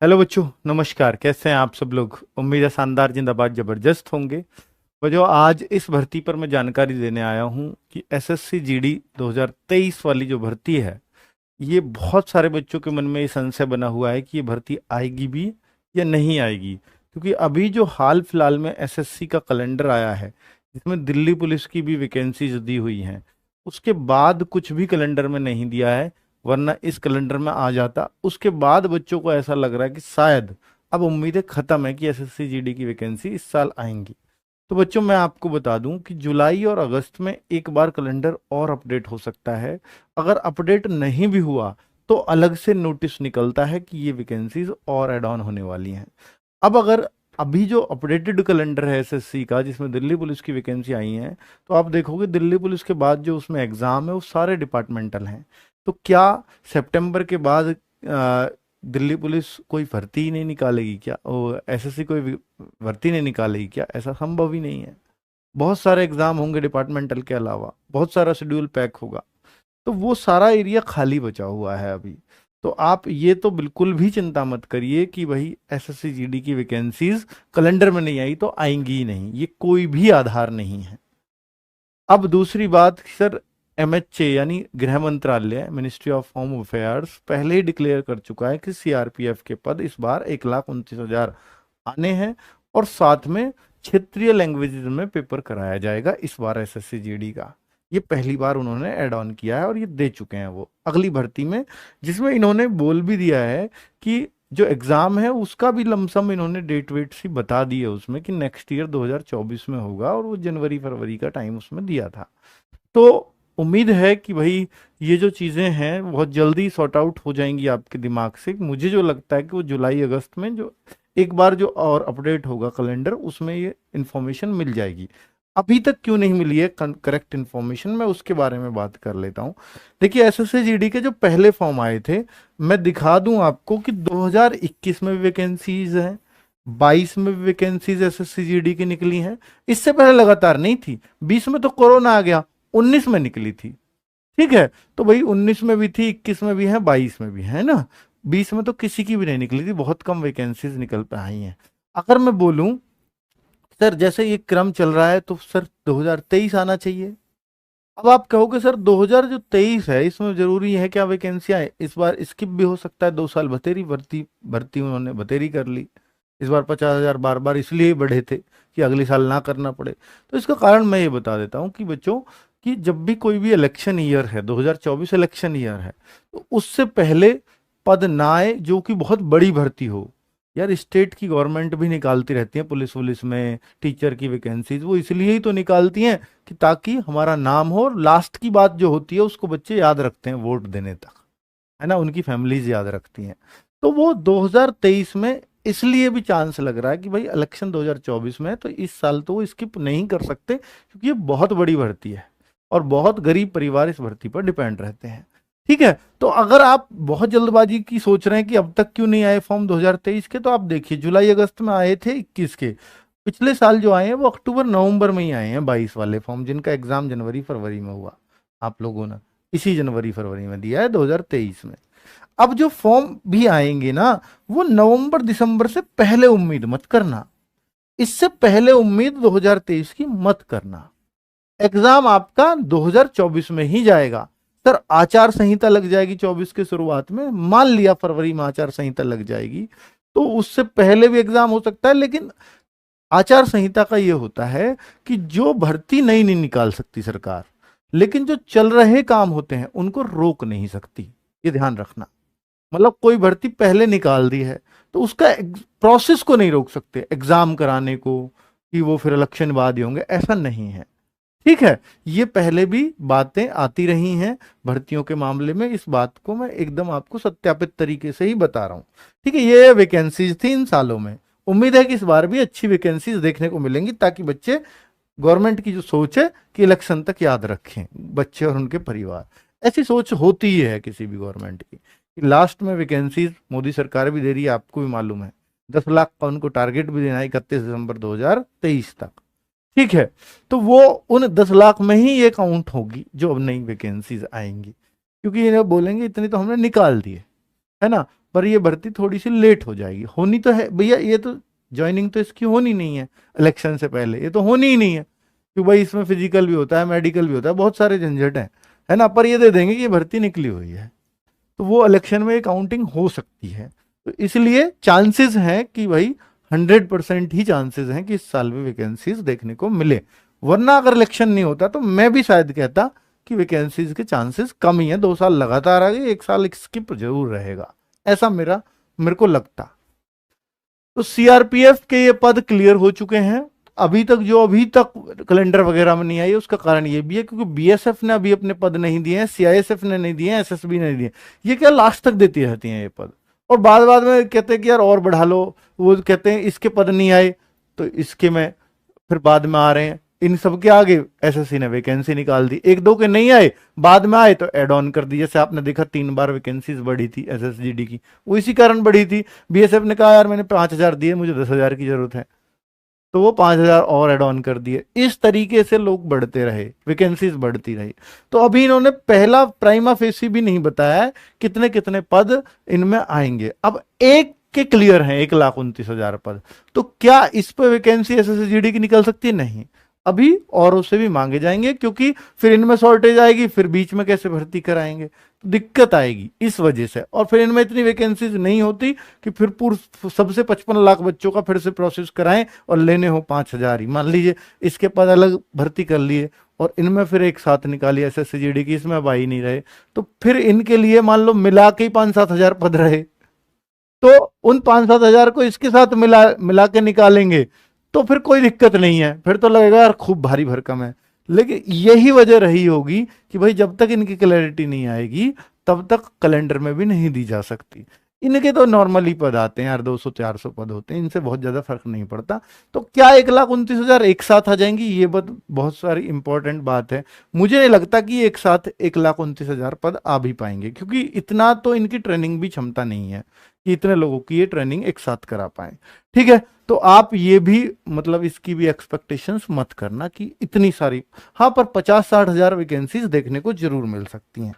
Hello बच्चों, नमस्कार। कैसे हैं आप सब लोग? उम्मीद है शानदार, जिंदाबाद, जबरदस्त होंगे। जो आज इस भर्ती पर मैं जानकारी देने आया हूं कि एसएससी जीडी 2023 वाली जो भर्ती है, ये बहुत सारे बच्चों के मन में ये संशय बना हुआ है कि ये भर्ती आएगी भी या नहीं आएगी। क्योंकि अभी जो हाल फिलहाल में एसएससी का कैलेंडर आया है, जिसमें दिल्ली पुलिस की भी वैकेंसीज दी हुई हैं, उसके बाद कुछ भी कैलेंडर में नहीं दिया है। वरना इस कैलेंडर में आ जाता। उसके बाद बच्चों को ऐसा लग रहा है कि शायद अब उम्मीदें खत्म है कि एसएससी जीडी की वैकेंसी इस साल आएंगी। तो बच्चों, मैं आपको बता दूं कि जुलाई और अगस्त में एक बार कैलेंडर और अपडेट हो सकता है। अगर अपडेट नहीं भी हुआ तो अलग से नोटिस निकलता है कि ये वैकेंसीज और ऐड ऑन होने वाली हैं। अब अगर अभी जो अपडेटेड कैलेंडर है एसएससी का, जिसमें दिल्ली पुलिस की वैकेंसी आई है, तो आप देखोगे दिल्ली पुलिस के बाद जो उसमें एग्जाम है वो सारे डिपार्टमेंटल हैं। तो क्या सितंबर के बाद दिल्ली पुलिस कोई भर्ती ही नहीं निकालेगी क्या? एसएससी कोई भर्ती नहीं निकालेगी क्या? ऐसा संभव ही नहीं है। बहुत सारे एग्जाम होंगे डिपार्टमेंटल के अलावा, बहुत सारा शेड्यूल पैक होगा। तो वो सारा एरिया खाली बचा हुआ है अभी। तो आप ये तो बिल्कुल भी चिंता मत करिए कि भाई एसएससी जीडी की वैकेंसीज कैलेंडर में नहीं आई तो आएंगी ही नहीं, ये कोई भी आधार नहीं है। अब दूसरी बात सर, एमएचए यानी गृह मंत्रालय, मिनिस्ट्री ऑफ होम अफेयर्स, पहले ही डिक्लेयर कर चुका है कि सीआरपीएफ के पद इस बार 1,29,000 आने हैं। और साथ में क्षेत्रीय लैंग्वेजेस में पेपर कराया जाएगा इस बार एसएससी जीडी का। ये पहली बार उन्होंने ऐड ऑन किया है और ये दे चुके हैं वो अगली भर्ती में, जिसमें इन्होंने बोल भी दिया है कि जो एग्जाम है उसका भी लमसम इन्होंने डेट वेट सी बता दी है उसमें कि नेक्स्ट ईयर 2024 में होगा, और वो जनवरी फरवरी का टाइम उसमें दिया था। तो उम्मीद है कि भाई ये जो चीज़ें हैं बहुत जल्दी सॉर्ट आउट हो जाएंगी आपके दिमाग से। मुझे जो लगता है कि वो जुलाई अगस्त में जो एक बार जो और अपडेट होगा कैलेंडर, उसमें ये इन्फॉर्मेशन मिल जाएगी। अभी तक क्यों नहीं मिली है करेक्ट इन्फॉर्मेशन, मैं उसके बारे में बात कर लेता हूँ। देखिए, एसएससी जीडी के जो पहले फॉर्म आए थे, मैं दिखा दूं आपको कि 2021 में भी वैकेंसीज हैं, 22 में भी वैकेंसीज एसएससी जीडी की निकली हैं। इससे पहले लगातार नहीं थी। 20 में तो कोरोना आ गया, 19 में निकली थी। ठीक है, तो भाई 19 में भी थी, 21 में भी है, 22 में भी है ना। 20 में तो किसी की भी नहीं निकली थी, बहुत कम वैकेंसीज निकल पाई हैं। अगर मैं बोलूं सर, जैसे ये क्रम चल रहा है तो सर 2023 आना चाहिए। अब आप कहोगे सर 2023 है, इसमें जरूरी है क्या वैकेंसियां इस बार स्किप भी हो सकता है? 2 साल बतेरी भर्ती भर्ती उन्होंने बतेरी कर ली। इस बार 50,000 बार बार इसलिए बढ़े थे कि अगले साल ना करना पड़े। तो इसका कारण मैं ये बता देता हूँ कि बच्चों, कि जब भी कोई भी इलेक्शन ईयर है, 2024 इलेक्शन ईयर है, तो उससे पहले पद ना आए जो कि बहुत बड़ी भर्ती हो। यार, स्टेट की गवर्नमेंट भी निकालती रहती है पुलिस वुलिस में टीचर की वैकेंसीज, वो इसलिए ही तो निकालती हैं कि ताकि हमारा नाम हो, और लास्ट की बात जो होती है उसको बच्चे याद रखते हैं वोट देने तक, है ना, उनकी फैमिलीज याद रखती हैं। तो वो 2023 में इसलिए भी चांस लग रहा है कि भाई इलेक्शन 2024 में है, तो इस साल तो वो स्किप नहीं कर सकते, क्योंकि ये बहुत बड़ी भर्ती है और बहुत गरीब परिवार इस भर्ती पर डिपेंड रहते हैं। ठीक है, तो अगर आप बहुत जल्दबाजी की सोच रहे हैं कि अब तक क्यों नहीं आए फॉर्म 2023 के, तो आप देखिए जुलाई अगस्त में आए थे 21 के। पिछले साल जो आए हैं वो अक्टूबर नवंबर में ही आए हैं, 22 वाले फॉर्म, जिनका एग्जाम जनवरी फरवरी में हुआ। आप लोगों ने इसी जनवरी फरवरी में दिया है 2023 में। अब जो फॉर्म भी आएंगे ना, वो नवंबर दिसंबर से पहले उम्मीद मत करना। इससे पहले उम्मीद 2023 की मत करना। एग्जाम आपका 2024 में ही जाएगा। सर, आचार संहिता लग जाएगी 24 के शुरुआत में, मान लिया फरवरी में आचार संहिता लग जाएगी, तो उससे पहले भी एग्जाम हो सकता है। लेकिन आचार संहिता का यह होता है कि जो भर्ती नई नहीं निकाल सकती सरकार, लेकिन जो चल रहे काम होते हैं उनको रोक नहीं सकती। ये ध्यान रखना। मतलब कोई भर्ती पहले निकाल दी है तो उसका प्रोसेस को नहीं रोक सकते एग्जाम कराने को, कि वो फिर इलेक्शन बाद ही होंगे, ऐसा नहीं है। ठीक है, ये पहले भी बातें आती रही हैं भर्तियों के मामले में, इस बात को मैं एकदम आपको सत्यापित तरीके से ही बता रहा हूं। ठीक है, ये वैकेंसीज थी इन सालों में। उम्मीद है कि इस बार भी अच्छी वैकेंसीज देखने को मिलेंगी, ताकि बच्चे गवर्नमेंट की जो सोच है कि इलेक्शन तक याद रखें बच्चे और उनके परिवार। ऐसी सोच होती ही है किसी भी गवर्नमेंट की, कि लास्ट में वैकेंसीज मोदी सरकार भी दे रही है, आपको भी मालूम है। 10 लाख का उनको टारगेट भी देना है 31 दिसंबर 2023 तक। ठीक है, तो वो उन 10 लाख में ही ये काउंट होगी जो अब नई वैकेंसीज आएंगी, क्योंकि इन्हें बोलेंगे इतनी तो हमने निकाल दी है ना। पर ये भर्ती थोड़ी सी लेट हो जाएगी। होनी तो है भैया, ये तो ज्वाइनिंग तो इसकी होनी नहीं है इलेक्शन से पहले, ये तो होनी ही नहीं है, क्योंकि भाई इसमें फिजिकल भी होता है, मेडिकल भी होता है, बहुत सारे झंझट हैं, है ना। पर ये दे देंगे कि ये भर्ती निकली हुई है, तो वो इलेक्शन में काउंटिंग हो सकती है। तो इसलिए चांसेस हैं कि भाई 100% ही चांसेस हैं कि इस साल में वैकेंसीज देखने को मिले, वरना अगर इलेक्शन नहीं होता तो मैं भी शायद कहता कि वैकेंसीज के चांसेस कम ही हैं। 2 साल लगातार आ गए, 1 साल स्किप जरूर रहेगा, ऐसा मेरे को लगता। तो सीआरपीएफ के ये पद क्लियर हो चुके हैं। अभी तक कैलेंडर वगैरह में नहीं आई, उसका कारण ये भी है क्योंकि बीएसएफ ने अभी अपने पद नहीं दिए हैं, सीआईएसएफ ने नहीं दिए हैं, एसएसबी ने नहीं दिए। ये क्या लास्ट तक देती रहती हैं ये पद, और बाद बाद में कहते हैं कि यार और बढ़ा लो, वो कहते हैं इसके पद नहीं आए तो इसके में फिर बाद में आ रहे हैं। इन सब के आगे एसएससी ने वैकेंसी निकाल दी, एक दो के नहीं आए, बाद में आए तो ऐड ऑन कर दी। जैसे आपने देखा 3 बार वैकेंसीज बढ़ी थी एसएसजीडी की, वो इसी कारण बढ़ी थी। बीएसएफ ने कहा यार मैंने 5,000 दिए, मुझे 10,000 की जरूरत है, तो वो 5,000 और ऐड ऑन कर दिए। इस तरीके से लोग बढ़ते रहे, वैकेंसीज बढ़ती रही। तो अभी इन्होंने पहला प्राइमा फेसी भी नहीं बताया है कितने कितने पद इनमें आएंगे। अब एक के क्लियर हैं 1,29,000 पद, तो क्या इस पर वैकेंसी एसएसजीडी की निकल सकती है? नहीं, अभी औरों से भी मांगे जाएंगे, क्योंकि फिर इनमें शॉर्टेज आएगी, फिर बीच में कैसे भर्ती कराएंगे, तो दिक्कत आएगी इस वजह से। और फिर इनमें इतनी वैकेंसीज नहीं होती कि फिर पूर्व सबसे 55 लाख बच्चों का फिर से प्रोसेस कराएं और लेने हो 5,000 ही। मान लीजिए इसके पद अलग भर्ती कर लिए और इनमें फिर एक साथ निकाली एसएससीजीडी की, इसमें अब आ ही नहीं रहे, तो फिर इनके लिए मान लो मिला के ही 5-7 हजार पद रहे, तो उन 5-7 हजार को इसके साथ मिला के निकालेंगे तो फिर कोई दिक्कत नहीं है, फिर तो लगेगा यार खूब भारी भरकम है। लेकिन यही वजह रही होगी कि भाई जब तक इनकी क्लैरिटी नहीं आएगी तब तक कैलेंडर में भी नहीं दी जा सकती। इनके तो नॉर्मली पद आते हैं यार, 200-400 पद होते हैं, इनसे बहुत ज्यादा फर्क नहीं पड़ता। तो क्या 1,29,000 एक साथ आ जाएंगी? ये बहुत सारी इंपॉर्टेंट बात है। मुझे नहीं लगता कि एक साथ 1,29,000 पद आ भी पाएंगे, क्योंकि इतना तो इनकी ट्रेनिंग भी क्षमता नहीं है कि इतने लोगों की ये ट्रेनिंग एक साथ करा पाए। ठीक है, तो आप ये भी मतलब इसकी भी एक्सपेक्टेशंस मत करना कि इतनी सारी, हाँ पर 50-60 हजार वैकेंसीज देखने को जरूर मिल सकती हैं।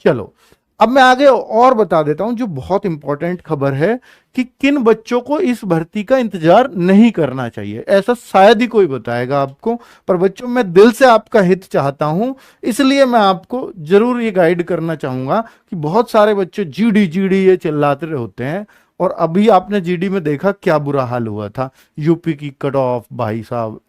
चलो अब मैं आगे और बता देता हूं जो बहुत इंपॉर्टेंट खबर है कि किन बच्चों को इस भर्ती का इंतजार नहीं करना चाहिए। ऐसा शायद ही कोई बताएगा आपको, पर बच्चों मैं दिल से आपका हित चाहता हूं, इसलिए मैं आपको जरूर ये गाइड करना चाहूंगा कि बहुत सारे बच्चे जीडी जीडी ये चिल्लाते होते हैं, और अभी आपने जीडी में देखा क्या बुरा हाल हुआ था, यूपी की कट ऑफ भाई साहब।